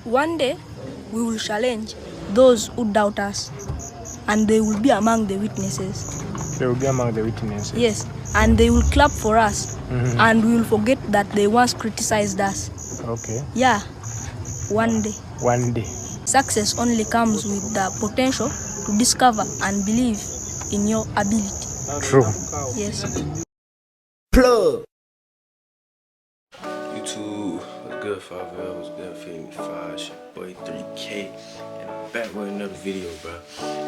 one day we will challenge those who doubt us, and they will be among the witnesses. They will be among the witnesses. Yes, and they will clap for us, and we will forget that they once criticized us. Okay. Yeah, one day. One day. Success only comes with the potential to discover and believe in your ability. True. Yes. Plug. YouTube, what's good, 5L, what's good, Feed Me 5, it's your boy 3K, and I'm back with another video, bro.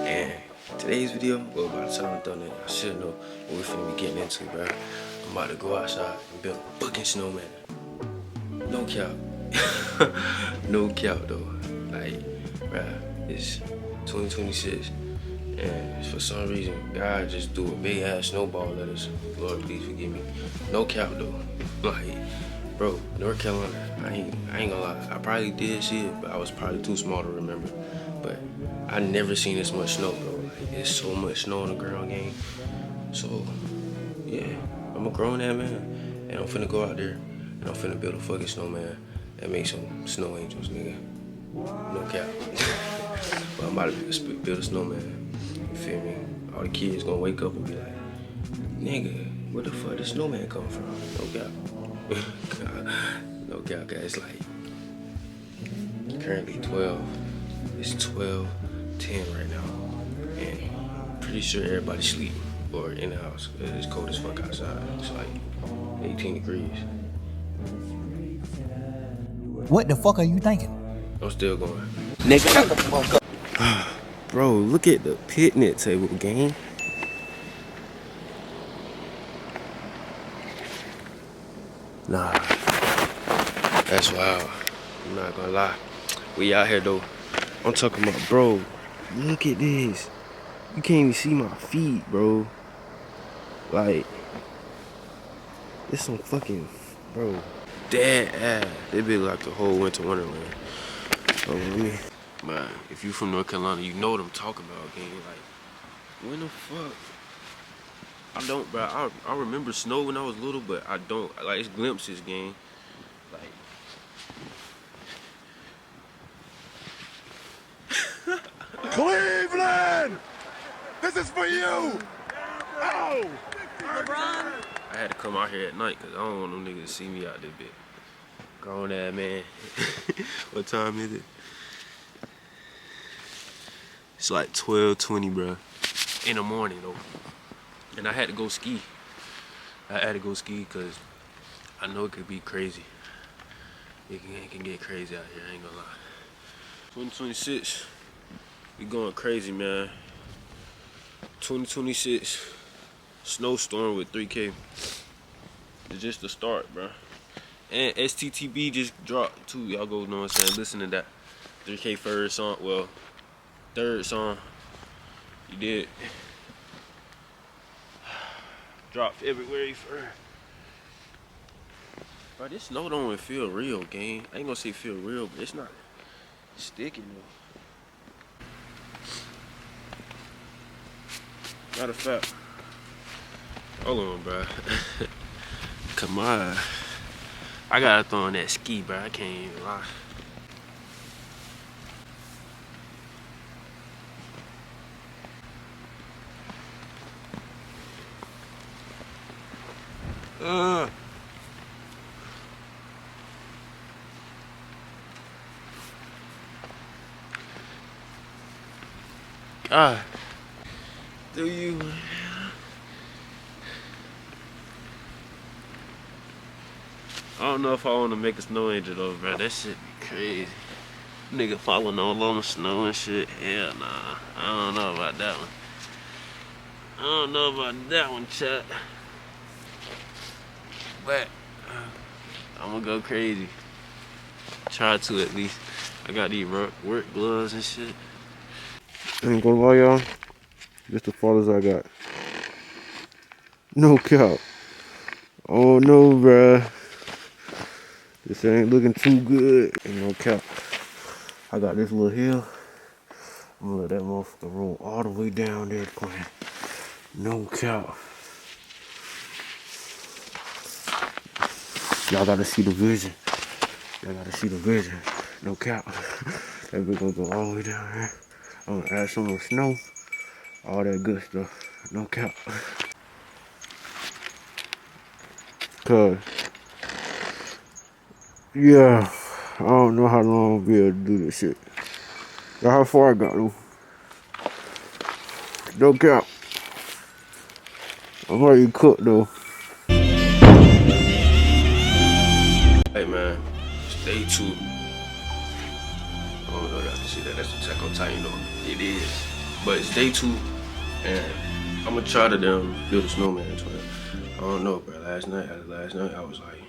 And today's video, well, by the time I'm done it, I should know what we're finna be getting into, bro. I'm about to go outside and build a fucking snowman. No cap. No cap, though. Like, bro, it's 2026. And for some reason, God just threw a big ass snowball at us. Lord, please forgive me. No cap though. Like, bro, North Carolina, I ain't gonna lie. I probably did see it, but I was probably too small to remember. But I never seen this much snow, bro. Like, there's so much snow on the ground game. So, yeah, I'm a grown ass man. And I'm finna go out there and I'm finna build a fucking snowman and make some snow angels, nigga. No cap. But I'm about to build a snowman. You feel me? All the kids gonna wake up and be like, nigga, where the fuck did snowman come from? No cap. No cap, guys. It's like currently 12. It's 12:10 right now. And pretty sure everybody's sleeping or in the house. It's cold as fuck outside. It's like 18 degrees. What the fuck are you thinking? I'm still going. Nigga, shut the fuck up. Bro, look at the picnic table, gang. Nah, that's wild. I'm not gonna lie. We out here though. I'm talking about, bro, look at this. You can't even see my feet, bro. Like, it's some fucking, bro, dead ass. They be like the whole winter wonderland. Oh, let me. Man, if you from North Carolina, you know what I'm talking about, gang. Like, when the fuck? I don't, bro. I remember snow when I was little, but I don't. Like, it's glimpses, gang. Like, Cleveland! This is for you! Oh! LeBron! I had to come out here at night, because I don't want them niggas to see me out there, bitch. Grown ass man. What time is it? It's like 12:20, bro, in the morning though, and I had to go ski. I had to go ski because I know it could be crazy. It can get crazy out here. I ain't gonna lie. 2026, we going crazy, man. 2026, snowstorm with 3K. It's just the start, bro. And STTB just dropped too. Y'all go, know what I'm saying? Listen to that. 3K first song. Well, third song you did drop February 1st. Bro, this snow don't even feel real, gang. I ain't gonna say feel real, but it's not sticking though. Matter of fact, hold on, bro. Come on, I gotta throw on that ski, bro. I can't even lie. God, do you? I don't know if I want to make a snow angel though, bro. That shit be crazy. Nigga falling all on the snow and shit. Hell nah. I don't know about that one. I don't know about that one, chat. But I'm gonna go crazy. Try to at least. I got these work gloves and shit. I ain't gonna lie, y'all. Just the farthest I got. No cap. Oh no, bruh. This ain't looking too good. Ain't no cap. I got this little hill. I'm gonna let that motherfucker roll all the way down there, Quan. No cap. Y'all gotta see the vision. Y'all gotta see the vision. No cap. That bitch gonna go all the way down here. I'm gonna add some more snow. All that good stuff. No cap. Cause, yeah, I don't know how long I'll be able to do this shit. Look how far I got though. No cap. I'm already cooked though. Hey man, stay tuned. I don't know if y'all can see that. That's Attack on Titan though. It is. But stay tuned, and I'm gonna try to build a snowman to it. I don't know, bro. Last night I was like,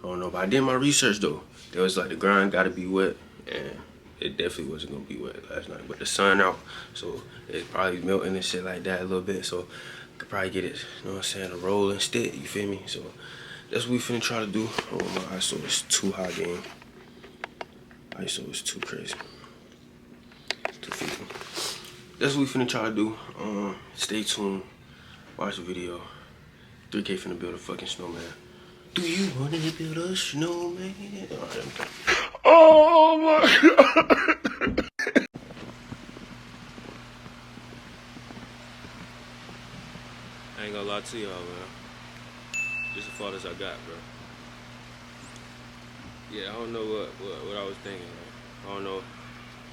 I don't know. But I did my research though. There was like the ground gotta be wet, and it definitely wasn't gonna be wet last night. But the sun out, so it's probably melting and shit like that a little bit. So I could probably get it, you know what I'm saying, a roll instead. You feel me? So that's what we finna try to do. Oh my ISO is too high, game. ISO is too crazy. 250. That's what we finna try to do. Stay tuned. Watch the video. 3K finna build a fucking snowman. Do you wanna build a snowman? Oh my god. I ain't gonna lie to y'all, man. This is the farthest I got, bro. Yeah, I don't know what I was thinking. Like, I don't know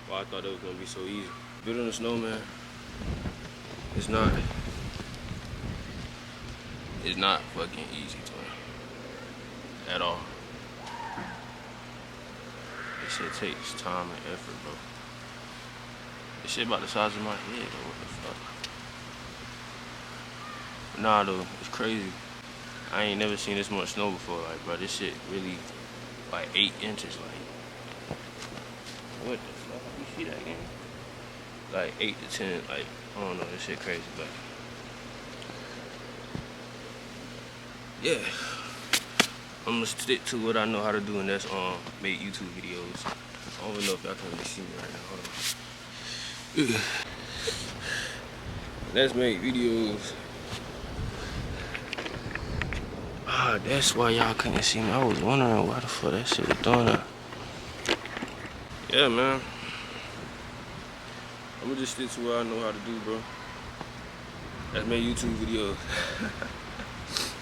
why I thought it was gonna be so easy. Building a snowman, it's not fucking easy, twin. At all. This shit takes time and effort, bro. This shit about the size of my head, though. What the fuck? But nah, though, it's crazy. I ain't never seen this much snow before. Like, bro, this shit really like 8 inches. Like, what the fuck? You see that game? Like 8 to 10. Like, I don't know. This shit crazy, but yeah. I'm gonna stick to what I know how to do, and that's make YouTube videos. I don't even know if y'all can really see me right now. Hold on. Let's make videos. Ah, that's why y'all couldn't see me. I was wondering why the fuck that shit was doing that. Yeah, man. I'm gonna just stick to what I know how to do, bro. Let's make YouTube videos.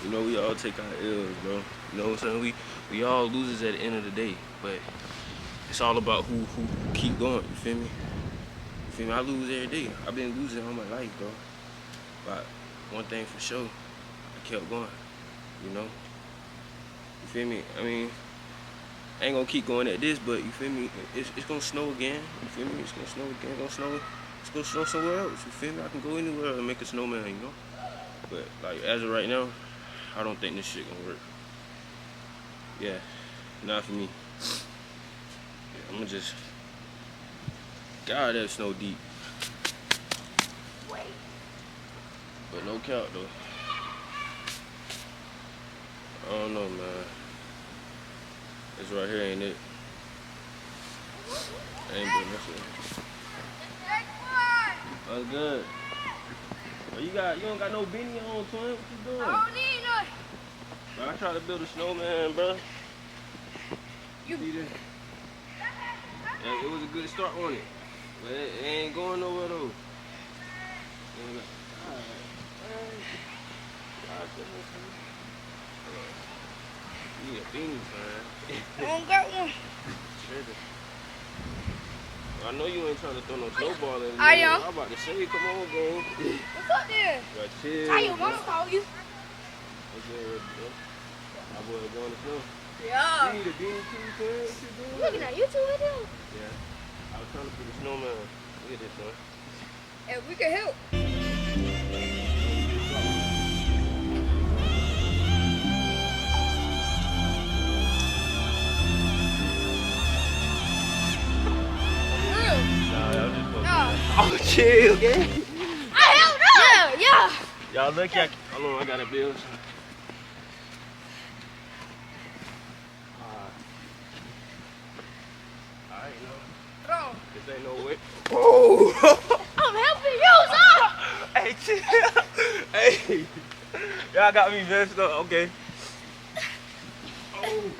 You know, we all take our L's, bro. You know what I'm saying? We all losers at the end of the day, but it's all about who keep going. You feel me? You feel me? I lose every day. I've been losing all my life, bro. But one thing for sure, I kept going. You know? You feel me? I mean, I ain't gonna keep going at this, but you feel me? It's gonna snow again. You feel me? It's gonna snow again. It's gonna snow somewhere else. You feel me? I can go anywhere and make a snowman, you know? But like as of right now, I don't think this shit gonna work. Yeah, not for me. Yeah, I'm gonna just, God, that snow deep. But no count though. I don't know, man. This right here ain't it. I ain't doing this shit. That's good. Oh, you don't got no beanie on, twin. What you doing? I don't need none. Bro, I tried to build a snowman, bro. You see that? Yeah, it was a good start on it, but it ain't going nowhere though. You need a beanie, man. I don't got one. I know you ain't trying to throw no snowball in. I am. I'm about to say, come on, game. What's up there? Chill. Tell your mama call you. What's good, bro? My boy going to snow. Yeah. You need a beanie too, twin? What you doing? You looking at YouTube video? Yeah. I was trying to put a snowman. Look at this, son. If we can help. Oh, chill, gang. I helped up. Yeah. Y'all look at. Hold on, I got a bill. Alright, Bro, this ain't no way. Oh! I'm helping you, son. Hey, chill. Hey. Y'all got me messed up. Okay. Oh.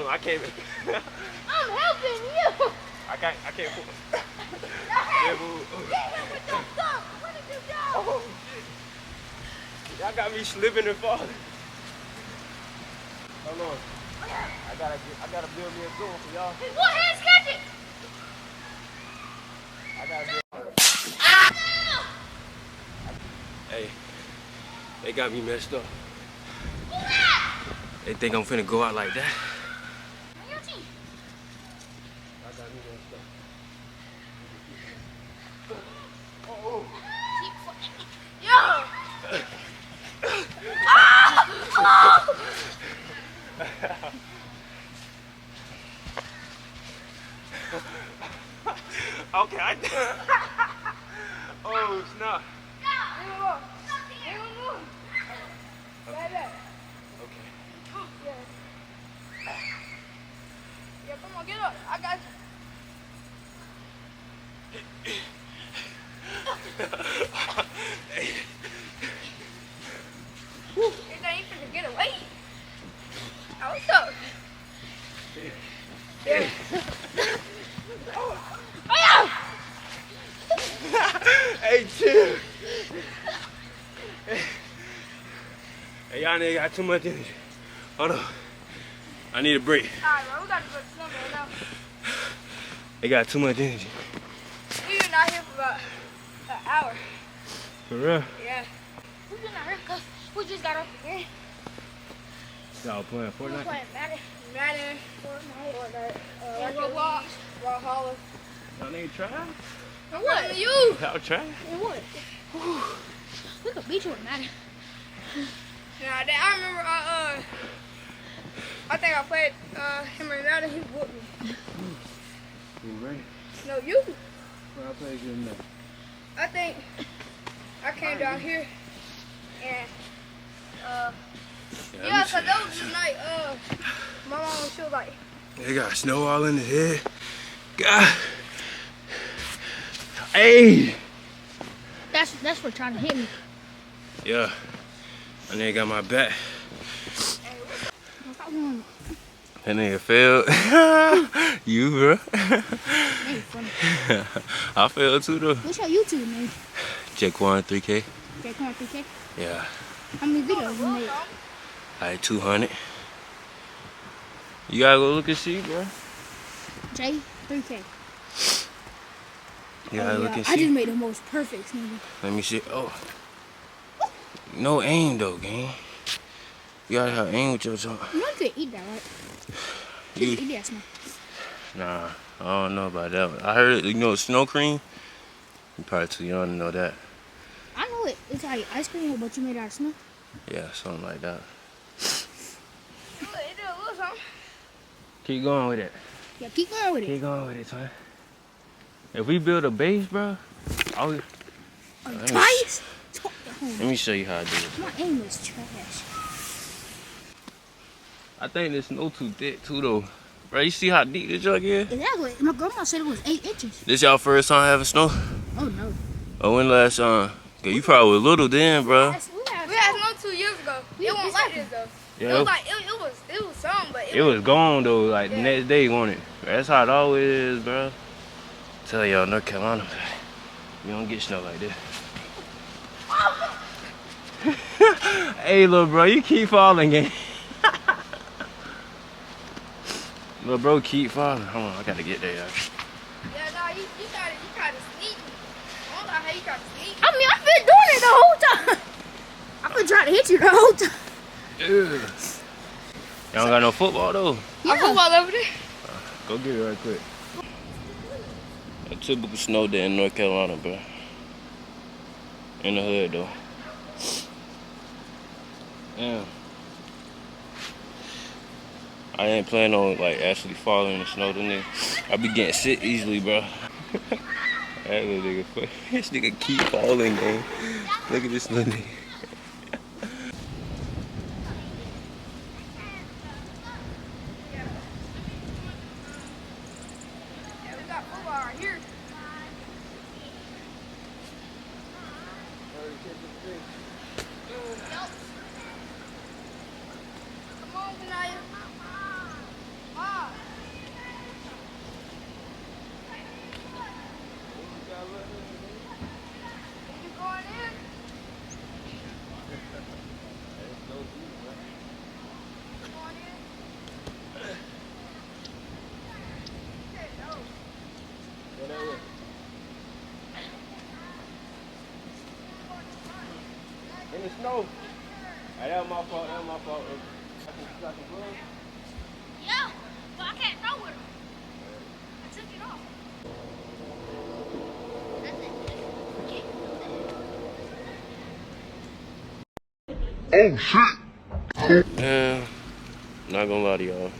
I can't. I'm helping you. I can't pull. Hey, with your thumb. What did you do? Oh shit. Y'all got me slipping and falling. Hold on. I gotta build me a goal for y'all. His one hand's catching. I gotta build. Hey, they got me messed up. They think I'm finna go out like that. On your team. I got me messed up. Yo. Okay, oh snap. Okay. Yeah, come on, get up. I got you. Woo. It ain't finna get away. Oh, what's up? Yeah. Oh, yeah. Hey, chill. Hey, y'all niggas got too much energy. Hold on. I need a break. Alright, bro, we gotta go to the right now. They got too much energy. We've been out here for about an hour. For real? Yeah. We've been out here because we just got off the game. Y'all playing We're Fortnite? playing Madden, Fortnite, Roblox. Brawlhalla. Y'all niggas trying? And what? You? Y'all trying? And what? We could beat you with Madden. Nah, I remember I think I played him and Madden. He whooped me. You ready? No, you. Well, I played good enough. I think I came down here and yeah, cause that was the night my mom she was like, They got snow all in his head. God. Hey. that's for trying to hit me. Yeah. And they got my back. That nigga failed. You, bro. I failed too, though. What's your YouTube name? Quan 3K. Quan 3K. Yeah. How many videos you made? I had 200. You gotta go look and see, bro. J3K. You gotta look and I just see. made the most perfect movie. Let me see. Oh. No aim, though, gang. You gotta have aim with your tongue. You know you could eat that, right? You You, could eat that snow. nah, I don't know about that one. I heard, you know, snow cream. You probably too young to know that. I know it. It's like ice cream, but you made it out of snow. Yeah, something like that. It did a little something. Keep going with it. Yeah, keep going with it. Keep going with it, son. If we build a base, bro, Twice? let me show you how I do it. My aim is trash. I think this snow too thick, too, though. Bro, you see how deep this jug is? Exactly. My grandma said it was 8 inches. This y'all first time having snow? Oh, no. Or when last time? Cause you probably was little then, bro. We had snow 2 years ago. It wasn't like this, though. Yeah, It was like, it was some, but it was gone, though, like the Yeah. next day, wasn't it? That's how it always is, bro. Tell y'all, North Carolina, you don't get snow like this. Hey, little bro, you keep falling, gang. Little bro, keep falling. Hold on, I gotta get there, y'all. Yeah, no, you tried to sneak me. I don't know how you tried to sneak me. I mean, I've been doing it the whole time. I've been trying to hit you the whole time. Y'all don't got no football, though. Yeah. Football over there. Go get it right quick. A typical snow day in North Carolina, bro. In the hood, though. Yeah. I ain't planning on like actually falling in the snow, then I be getting sick easily, bro. That little nigga, this nigga keep falling, gang. Look at this little nigga. Yeah, we got football right here. Come on, Kanaya. Ah. snow. Hey, that was my fault. That was my fault. You got some gloves? Yeah, but I can't throw with them. I took it off. Yeah, not gonna lie to y'all.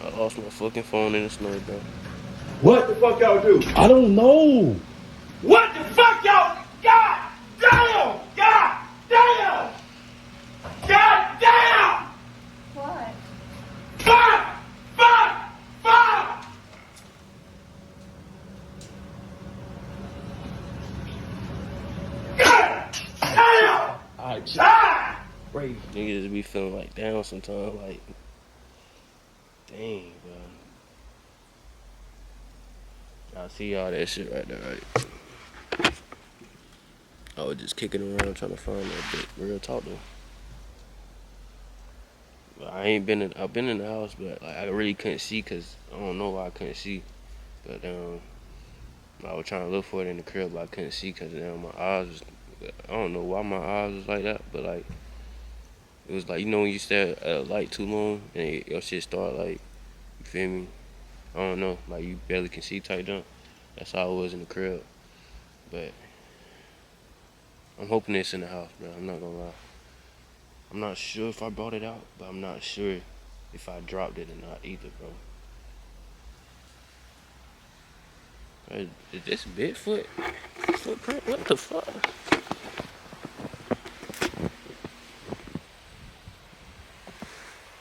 I lost my fucking phone in the snow, bro. What the fuck y'all do? I don't know. What the fuck y'all? God damn! God damn! God damn! What? Fuck! Fuck! Fuck! God damn! Alright, shit. Ah! Brave. Niggas be feeling like down sometimes, like, dang, bro. I see all that shit right there, right? I was just kicking around trying to find that bit. Real talk though. But I've been in the house, but like I really couldn't see because I don't know why I couldn't see. But I was trying to look for it in the crib, but I couldn't see because my eyes was, I don't know why my eyes was like that, but like it was like, you know, when you stare at a light too long and your shit start like, you feel me? I don't know, like you barely can see type jump. That's how it was in the crib. But I'm hoping it's in the house, bro. I'm not gonna lie. I'm not sure if I brought it out, but I'm not sure if I dropped it or not either, bro. Is this Bigfoot footprint? What the fuck?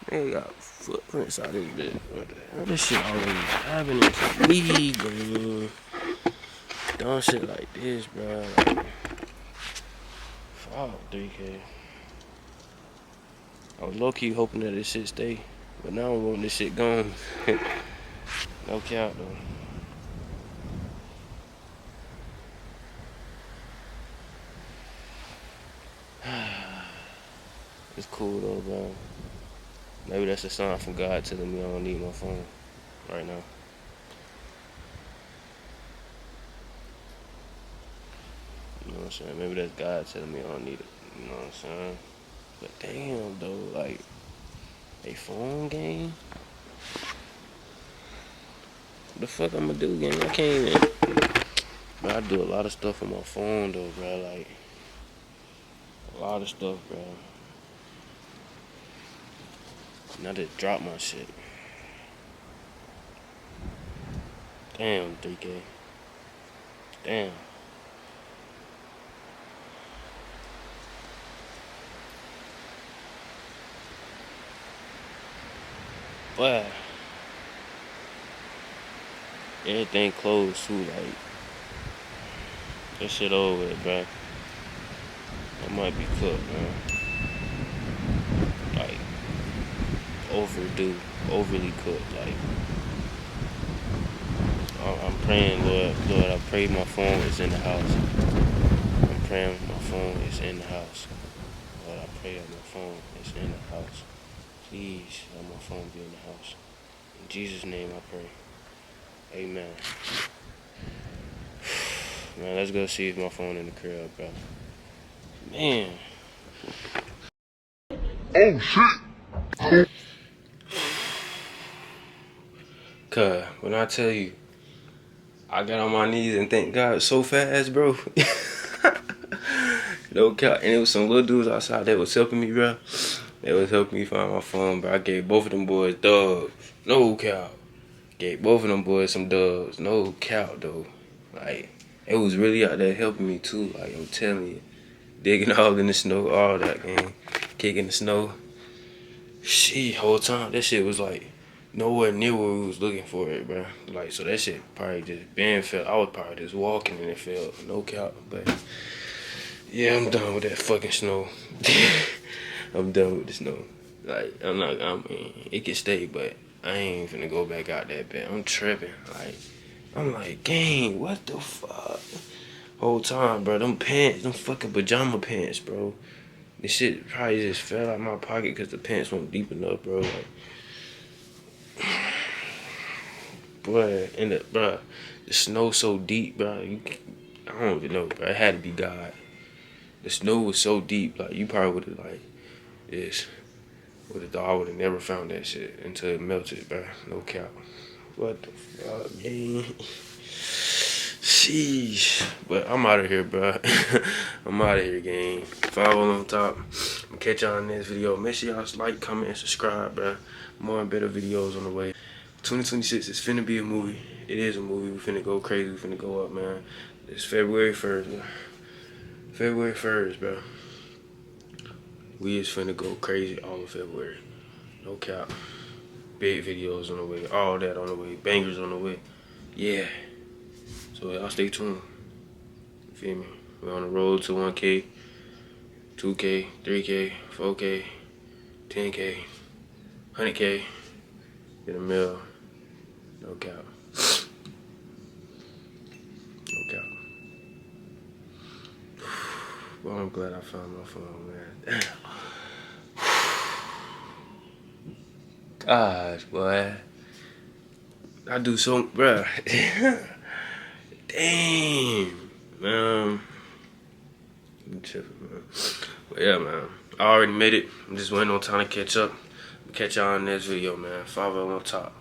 They got footprints out this bitch. What the hell? This shit already happening to me, bro. Dumb shit like this, bro. Like, fuck 3K. I was low-key hoping that this shit stay, but now I want this shit gone. No cap though. It's cool though, bro. Maybe that's a sign from God telling me I don't need my phone right now. You know what I'm saying? Maybe that's God telling me I don't need it. You know what I'm saying? But damn though, like, a phone game? What the fuck I'ma do, gang? I can't even. Bro, I do a lot of stuff on my phone though, bro. Like, a lot of stuff, bro. And I just dropped my shit. Damn, 3K. Damn. But everything closed too, like that shit over with, bro. I might be cooked, man. Like overdue, overly cooked. Like I'm praying, Lord, I pray my phone is in the house. I'm praying my phone is in the house. Lord, I pray that my phone is in the house. Please let my phone be in the house. In Jesus' name I pray. Amen. Man, let's go see if my phone in the crib, bro. Man. Oh shit! Cuz, when I tell you, I got on my knees and thank God so fast, bro. No cap. And it was some little dudes outside that was helping me, bro. They was helping me find my phone, bro. I gave both of them boys dubs. No cap. Gave both of them boys some dubs. No cap, though. Like, it was really out there helping me, too. Like, I'm telling you. Digging all in the snow, all that, man. Kicking the snow. Shit, whole time, that shit was, like, nowhere near where we was looking for it, bro. Like, so that shit probably just been felt. I was probably just walking and it felt. No cap, but... yeah, I'm done with that fucking snow. I'm done with the snow. Like, I mean, it can stay, but I ain't finna go back out that bad. I'm tripping. Like, I'm like, gang, what the fuck? Whole time, bro, them pants, them fucking pajama pants, bro. This shit probably just fell out my pocket because the pants weren't deep enough, bro. Like, boy, bruh, the snow so deep, bruh. I don't even know, bruh. It had to be God. The snow was so deep, like you probably would have would have thought I would have never found that shit until it melted, bruh. No cap. What the fuck, man? Sheesh. But I'm out of here, bruh. I'm out of here, gang. 5 on top. I'm gonna catch y'all in this video. Make sure y'all like, comment, and subscribe, bruh. More and better videos on the way. 2026 is finna be a movie. It is a movie. We finna go crazy. We finna go up, man. It's February 1st, man. February 1st, bro. We is finna go crazy all of February. No cap. Big videos on the way. All that on the way. Bangers on the way. Yeah. So y'all stay tuned. You feel me? We're on the road to 1K, 2K, 3K, 4K, 10K, 100K. Get a mil. No cap. No cap. Well, I'm glad I found my phone, man. Damn. Gosh, boy. I do so, bruh. Damn. Man. I'm tripping, man. But yeah, man. I already made it. I'm just waiting on time to catch up. Catch y'all in this video, man. 5 on top.